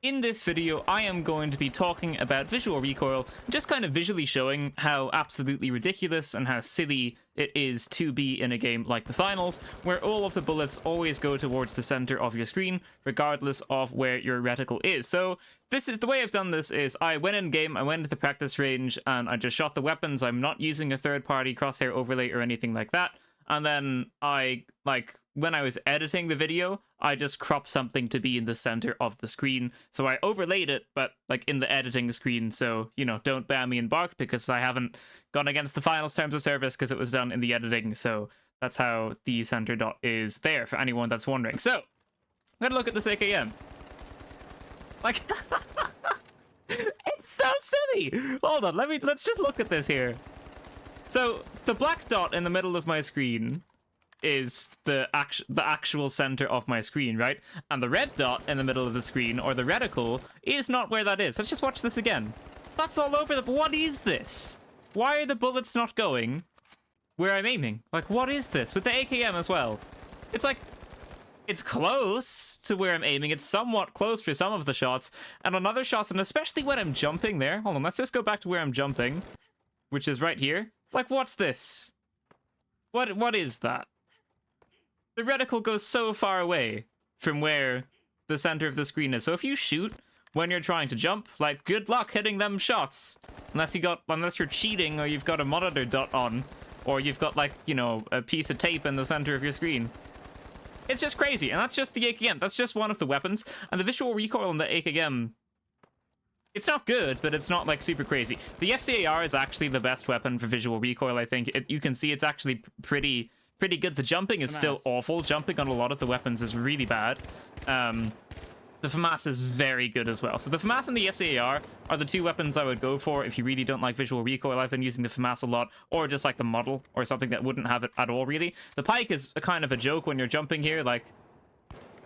In this video, I am going to be talking about visual recoil, just kind of visually showing how absolutely ridiculous and how silly it is to be in a game like the finals, where all of the bullets always go towards the center of your screen, regardless of where your reticle is. So this is the way I've done this is I went in game, I went into the practice range, and I just shot the weapons. I'm not using a third-party crosshair overlay or anything like that. And then when I was editing the video, I just cropped something to be in the center of the screen. So I overlaid it, but in the editing screen. So, don't ban me and bark because I haven't gone against the finals terms of service because it was done in the editing. So that's how the center dot is there for anyone that's wondering. So, I'm gonna look at this AKM. It's so silly. Hold on, let's just look at this here. So the black dot in the middle of my screen is the actual center of my screen, right? And the red dot in the middle of the screen, or the reticle, is not where that is. Let's just watch this again. That's all over what is this? Why are the bullets not going where I'm aiming? What is this? With the AKM as well. It's close to where I'm aiming. It's somewhat close for some of the shots. And on other shots, and especially when I'm jumping there. Hold on, let's just go back to where I'm jumping, which is right here. What's this? What is that? The reticle goes so far away from where the center of the screen is. So if you shoot when you're trying to jump, good luck hitting them shots. Unless you're cheating, or you've got a monitor dot on, or you've got a piece of tape in the center of your screen. It's just crazy, and that's just the AKM. That's just one of the weapons, and the visual recoil on the AKM, it's not good, but it's not super crazy. The FCAR is actually the best weapon for visual recoil, I think. You can see it's actually pretty good. The jumping is still awful. Jumping on a lot of the weapons is really bad. The FAMAS is very good as well. So the FAMAS and the FCAR are the two weapons I would go for if you really don't like visual recoil. I've been using the FAMAS a lot, or just the model, or something that wouldn't have it at all, really. The pike is a kind of a joke when you're jumping here.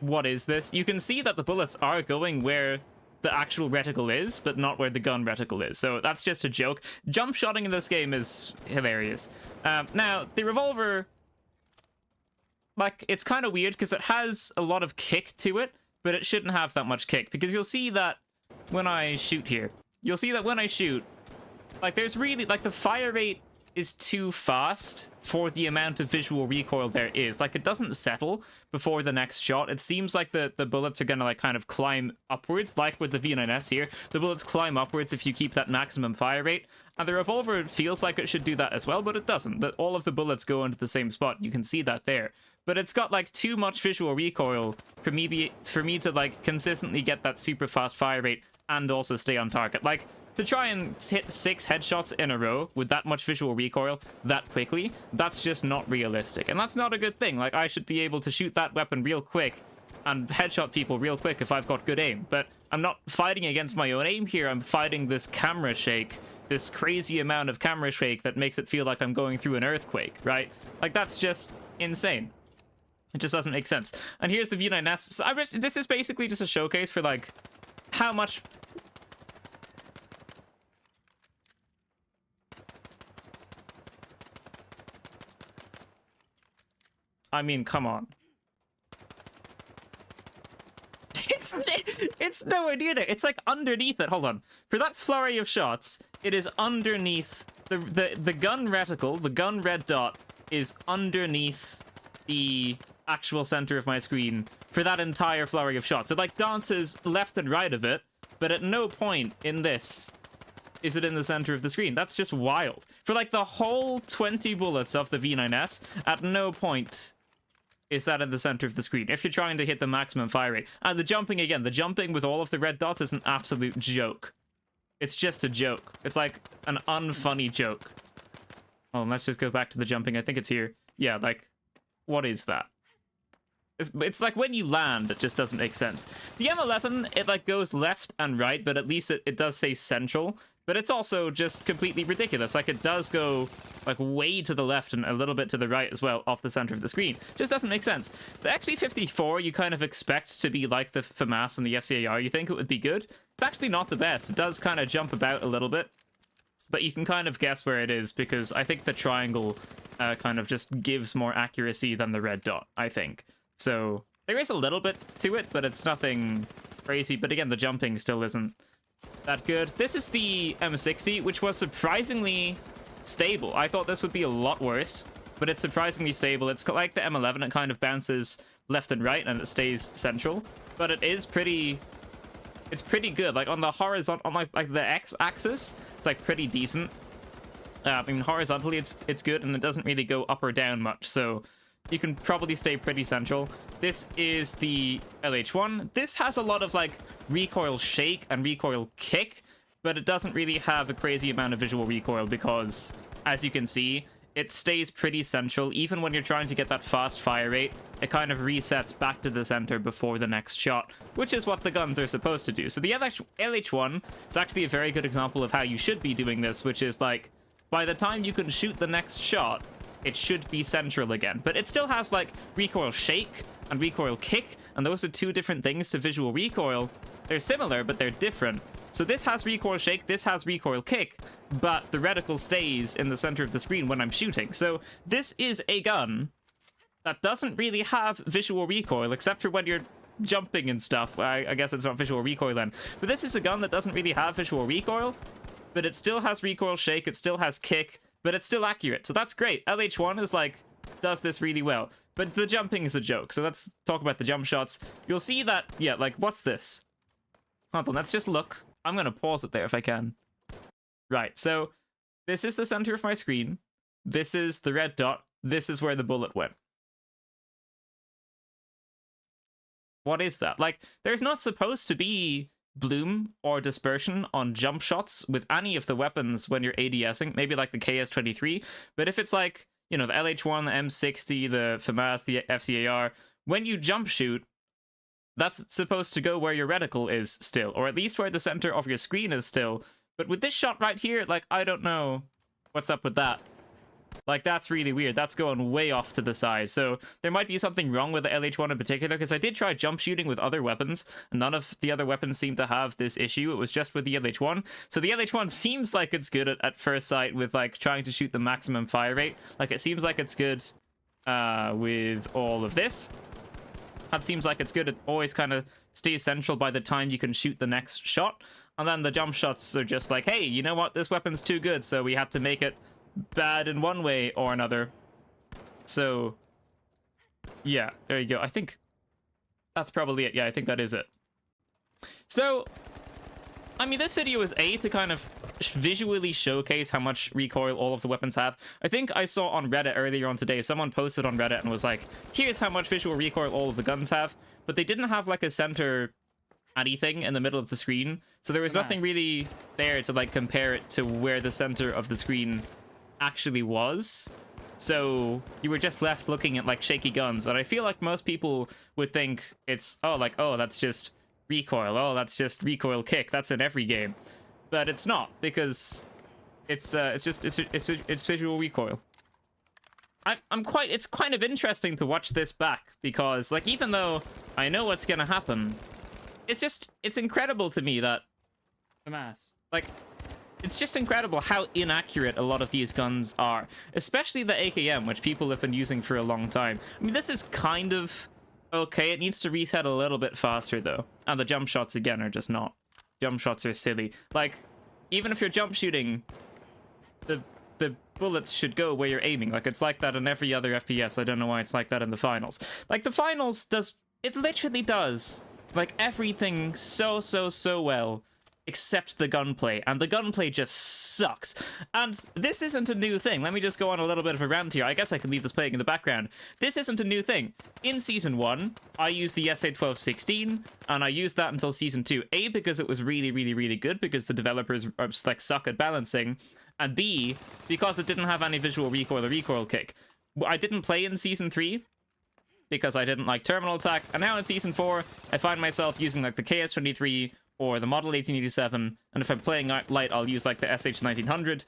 What is this? You can see that the bullets are going where the actual reticle is, but not where the gun reticle is. So that's just a joke. Jump shotting in this game is hilarious. Now, the revolver, it's kind of weird because it has a lot of kick to it, but it shouldn't have that much kick, because you'll see that when I shoot here. You'll see that when I shoot, there's really, the fire rate is too fast for the amount of visual recoil there is. It doesn't settle before the next shot. It seems like the bullets are gonna kind of climb upwards, like with the V9S here. The bullets climb upwards if you keep that maximum fire rate. And the revolver feels like it should do that as well, but it doesn't. All of the bullets go into the same spot. You can see that there. But it's got too much visual recoil for me to consistently get that super fast fire rate and also stay on target. To try and hit 6 headshots in a row with that much visual recoil that quickly, that's just not realistic. And that's not a good thing. I should be able to shoot that weapon real quick and headshot people real quick if I've got good aim. But I'm not fighting against my own aim here. I'm fighting this camera shake, this crazy amount of camera shake that makes it feel like I'm going through an earthquake, right? That's just insane. It just doesn't make sense. And here's the V9S. So this is basically just a showcase for how much... I mean, come on. It's nowhere near there. It's underneath it. Hold on. For that flurry of shots, it is underneath the gun reticle. The gun red dot is underneath the actual center of my screen for that entire flurry of shots. It dances left and right of it, but at no point in this is it in the center of the screen. That's just wild. For the whole 20 bullets of the V9S, at no point is that in the center of the screen if you're trying to hit the maximum fire rate. And the jumping, again, the jumping with all of the red dots is an absolute joke. It's just a joke. It's an unfunny joke. Oh, let's just go back to the jumping. I think it's here. Yeah, what is that? It's when you land, it just doesn't make sense. The M11, it goes left and right, but at least it does say central. But it's also just completely ridiculous. It does go way to the left and a little bit to the right as well off the center of the screen. Just doesn't make sense. The XP54 you kind of expect to be like the FAMAS and the FCAR. You think it would be good. It's actually not the best. It does kind of jump about a little bit, but you can kind of guess where it is because I think the triangle kind of just gives more accuracy than the red dot, I think. So there is a little bit to it, but it's nothing crazy, but again, the jumping still isn't that good. This is the M60, which was surprisingly stable. I thought this would be a lot worse, but it's surprisingly stable. It's like the M11, it kind of bounces left and right, and it stays central, but it is pretty... It's pretty good. Like, on the horizontal, on like the X-axis, it's like pretty decent. I mean, horizontally, it's good, and it doesn't really go up or down much, so you can probably stay pretty central. This is the LH1. This has a lot of, like, recoil shake and recoil kick, but it doesn't really have a crazy amount of visual recoil because, as you can see, it stays pretty central. Even when you're trying to get that fast fire rate, it kind of resets back to the center before the next shot, which is what the guns are supposed to do. So the LH1 is actually a very good example of how you should be doing this, which is, like, by the time you can shoot the next shot, it should be central again. But it still has, like, recoil shake and recoil kick, and those are two different things to visual recoil. They're similar, but they're different. So this has recoil shake, this has recoil kick, but the reticle stays in the center of the screen when I'm shooting. So this is a gun that doesn't really have visual recoil, except for when you're jumping and stuff. I guess it's not visual recoil then. But this is a gun that doesn't really have visual recoil, but it still has recoil shake, it still has kick, but it's still accurate. So that's great. LH1 is like, does this really well. But the jumping is a joke. So let's talk about the jump shots. You'll see that, yeah, like, what's this? Hold on, let's just look. I'm going to pause it there if I can. Right, so this is the center of my screen. This is the red dot. This is where the bullet went. What is that? Like, there's not supposed to be bloom or dispersion on jump shots with any of the weapons when you're ADSing, maybe like the KS-23. But if it's like, you know, the LH1, the M60, the FAMAS, the FCAR, when you jump shoot, that's supposed to go where your reticle is still, or at least where the center of your screen is still. But with this shot right here, like, I don't know what's up with that. Like, that's really weird. That's going way off to the side. So there might be something wrong with the LH1 in particular, because I did try jump shooting with other weapons, and none of the other weapons seem to have this issue. It was just with the LH1. So the LH1 seems like it's good at first sight with, like, trying to shoot the maximum fire rate. Like, it seems like it's good with all of this. That seems like it's good. It always kind of stays central by the time you can shoot the next shot. And then the jump shots are just like, hey, you know what? This weapon's too good, so we have to make it bad in one way or another. So, yeah, there you go. I think that's probably it. Yeah, I think that is it. So, I mean, this video is to kind of visually showcase how much recoil all of the weapons have. I think I saw on Reddit earlier on today, someone posted on Reddit and was like, here's how much visual recoil all of the guns have, but they didn't have like a center anything in the middle of the screen, so there was nothing really there to like compare it to where the center of the screen actually was. So you were just left looking at like shaky guns, and I feel like most people would think it's, oh, like, oh, that's just recoil, oh, that's just recoil kick, that's in every game. But it's not, because it's visual recoil. It's kind of interesting to watch this back, because like, even though I know what's gonna happen, it's incredible to me that like, it's just incredible how inaccurate a lot of these guns are, especially the AKM, which people have been using for a long time. I mean, this is kind of okay. It needs to reset a little bit faster though, and the jump shots again are just not. Jump shots are silly. Like, even if you're jump shooting, the bullets should go where you're aiming. Like, it's like that in every other FPS. I don't know why it's like that in the finals. Like, the finals it literally does, like, everything so well, except the gunplay, and the gunplay just sucks. And this isn't a new thing. Let me just go on a little bit of a rant here. I guess I could leave this playing in the background. This isn't a new thing. In Season 1, I used the SA-1216, and I used that until Season 2. A, because it was really good, because the developers are just, like, suck at balancing, and B, because it didn't have any visual recoil or recoil kick. I didn't play in Season 3, because I didn't like terminal attack, and now in Season 4, I find myself using, like, the KS-23, or the Model 1887, and if I'm playing light, I'll use like the SH-1900,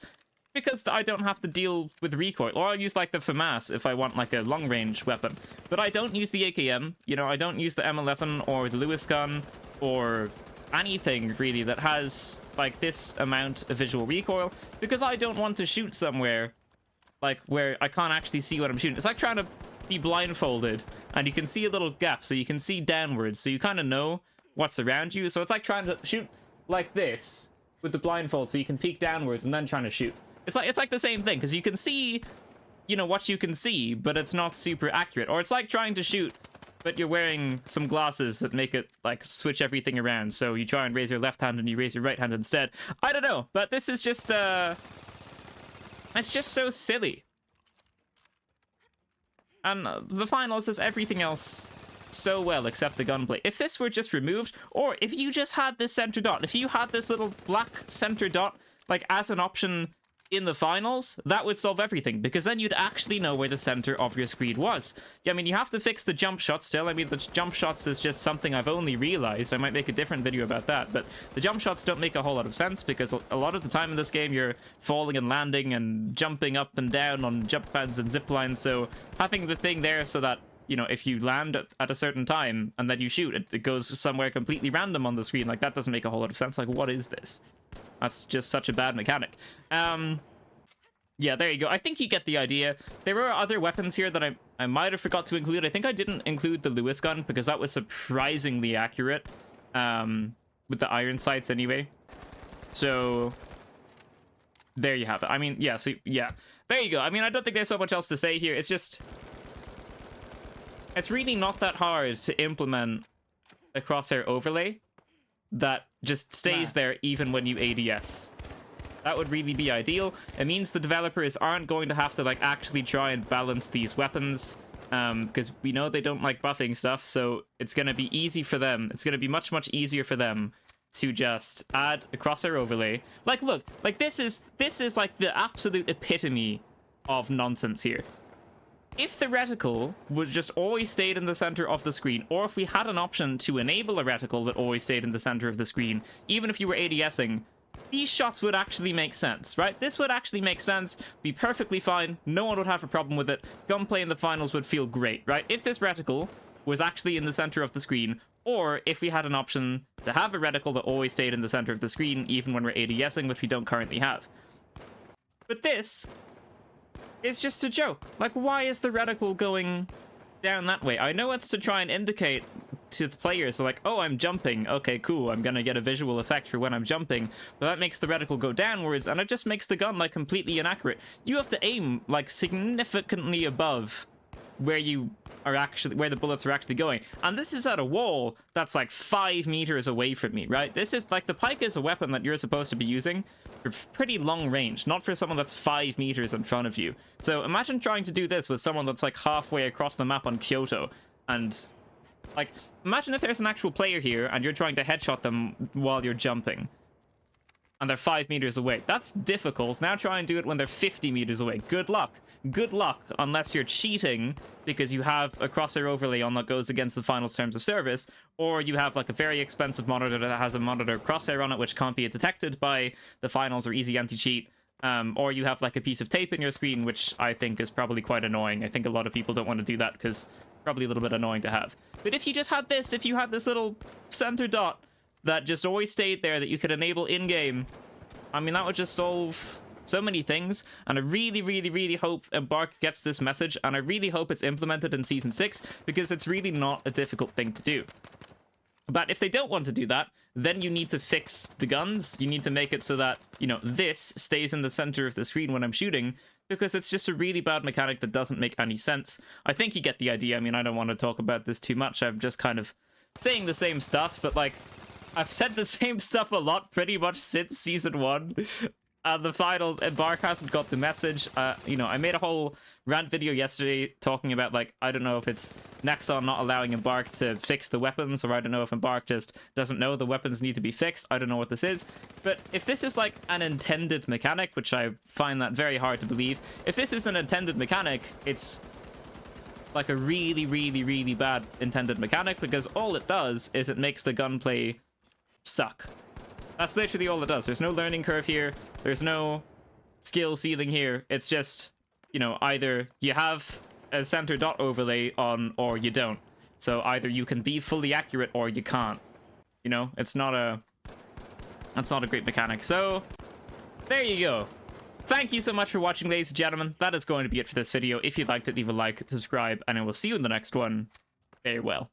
because I don't have to deal with recoil, or I'll use like the FAMAS if I want like a long-range weapon. But I don't use the AKM, you know, I don't use the M11 or the Lewis gun, or anything really that has like this amount of visual recoil, because I don't want to shoot somewhere like where I can't actually see what I'm shooting. It's like trying to be blindfolded, and you can see a little gap, so you can see downwards, so you kind of know what's around you. So it's like trying to shoot like this with the blindfold, so you can peek downwards and then trying to shoot. It's like the same thing, because you can see, you know, what you can see, but it's not super accurate. Or it's like trying to shoot, but you're wearing some glasses that make it like switch everything around. So you try and raise your left hand and you raise your right hand instead. I don't know, but this is just it's just so silly. And the finals is everything else so well except the gunplay. If this were just removed, or if you just had this center dot, if you had this little black center dot like as an option in the finals, that would solve everything, because then you'd actually know where the center of your screen was. Yeah, I mean, you have to fix the jump shots still. I mean, the jump shots is just something I've only realized. I might make a different video about that, but the jump shots don't make a whole lot of sense, because a lot of the time in this game you're falling and landing and jumping up and down on jump pads and zip lines, so having the thing there so that, you know, if you land at a certain time and then you shoot, it goes somewhere completely random on the screen, like, that doesn't make a whole lot of sense. Like, what is this? That's just such a bad mechanic. Yeah, there you go. I think you get the idea. There are other weapons here that I might have forgot to include. I think I didn't include the Lewis gun because that was surprisingly accurate with the iron sights anyway. So there you have it. I mean, yeah, so yeah. There you go. I mean, I don't think there's so much else to say here. It's just, it's really not that hard to implement a crosshair overlay that just stays there even when you ADS. That would really be ideal. It means the developers aren't going to have to like actually try and balance these weapons, because we know they don't like buffing stuff, so it's going to be easy for them. It's going to be much easier for them to just add a crosshair overlay. Like, look, like this is like the absolute epitome of nonsense here. If the reticle would just always stayed in the center of the screen, or if we had an option to enable a reticle that always stayed in the center of the screen, even if you were ADSing, these shots would actually make sense, right? This would actually make sense, be perfectly fine, no one would have a problem with it, gunplay in the finals would feel great, right? If this reticle was actually in the center of the screen, or if we had an option to have a reticle that always stayed in the center of the screen, even when we're ADSing, which we don't currently have. But this is just a joke. Like, why is the reticle going down that way? I know it's to try and indicate to the players, like, oh, I'm jumping. Okay, cool. I'm gonna get a visual effect for when I'm jumping. But that makes the reticle go downwards, and it just makes the gun, like, completely inaccurate. You have to aim, like, significantly above where you are actually, where the bullets are actually going. And this is at a wall that's, like, 5 meters away from me, right? This is, like, the pike is a weapon that you're supposed to be using for pretty long range, not for someone that's 5 meters in front of you. So imagine trying to do this with someone that's, like, halfway across the map on Kyoto, and... like, imagine if there's an actual player here and you're trying to headshot them while you're jumping. And they're 5 meters away. That's difficult. Now try and do it when they're 50 meters away. Good luck. Good luck, unless you're cheating because you have a crosshair overlay on that goes against the finals terms of service, or you have like a very expensive monitor that has a monitor crosshair on it which can't be detected by the finals or easy anti-cheat. Or you have like a piece of tape in your screen, which I think is probably quite annoying. I think a lot of people don't want to do that because probably a little bit annoying to have. But if you just had this, if you had this little center dot that just always stayed there that you could enable in-game, I mean, that would just solve so many things. And I really, really, really hope Embark gets this message, and I really hope it's implemented in Season 6, because it's really not a difficult thing to do. But if they don't want to do that, then you need to fix the guns. You need to make it so that, you know, this stays in the center of the screen when I'm shooting, because it's just a really bad mechanic that doesn't make any sense. I think you get the idea. I mean, I don't want to talk about this too much. I'm just kind of saying the same stuff, but, like, I've said the same stuff a lot pretty much since Season 1. The finals, Embark hasn't got the message. You know, I made a whole rant video yesterday talking about, like, I don't know if it's Nexon not allowing Embark to fix the weapons, or I don't know if Embark just doesn't know the weapons need to be fixed. I don't know what this is. But if this is, like, an intended mechanic, which I find that very hard to believe, if this is an intended mechanic, it's like a really, really, really bad intended mechanic, because all it does is it makes the gunplay suck. That's literally all it does. There's no learning curve here. There's no skill ceiling here. It's just, you know, either you have a center dot overlay on or you don't. So either you can be fully accurate or you can't. You know, that's not a great mechanic. So there you go. Thank you so much for watching, ladies and gentlemen. That is going to be it for this video. If you liked it, leave a like, subscribe, and I will see you in the next one. Farewell.